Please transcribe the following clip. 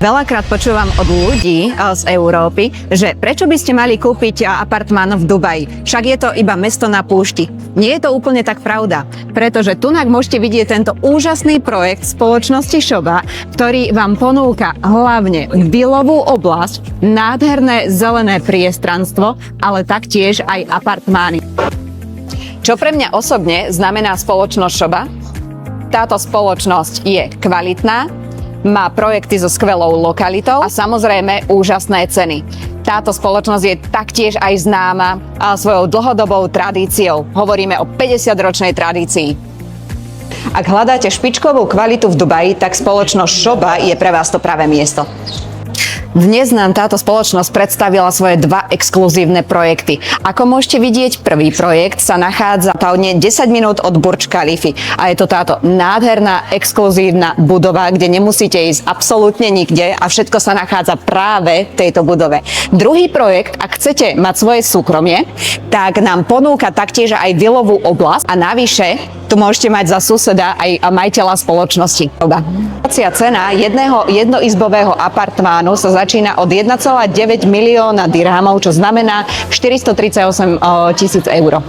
Veľakrát počúvam od ľudí z Európy, že prečo by ste mali kúpiť apartmán v Dubaji? Však je to iba mesto na púšti. Nie je to úplne tak pravda, pretože tunak môžete vidieť tento úžasný projekt spoločnosti Shoba, ktorý vám ponúka hlavne vilovú oblasť, nádherné zelené priestranstvo, ale taktiež aj apartmány. Čo pre mňa osobne znamená spoločnosť Shoba? Táto spoločnosť je kvalitná, má projekty so skvelou lokalitou a samozrejme úžasné ceny. Táto spoločnosť je taktiež aj známa svojou dlhodobou tradíciou. Hovoríme o 50-ročnej tradícii. Ak hľadáte špičkovú kvalitu v Dubaji, tak spoločnosť Shoba je pre vás to pravé miesto. Dnes nám táto spoločnosť predstavila svoje dva exkluzívne projekty. Ako môžete vidieť, prvý projekt sa nachádza pevne 10 minút od Burj Khalify a je to táto nádherná exkluzívna budova, kde nemusíte ísť absolútne nikde a všetko sa nachádza práve v tejto budove. Druhý projekt, ak chcete mať svoje súkromie, tak nám ponúka taktiež aj vilovú oblasť a navyše tu môžete mať za suseda aj majiteľa spoločnosti. Cena jednoizbového apartmánu sa začína od 1,9 milióna dirhamov, čo znamená 438 000 eur.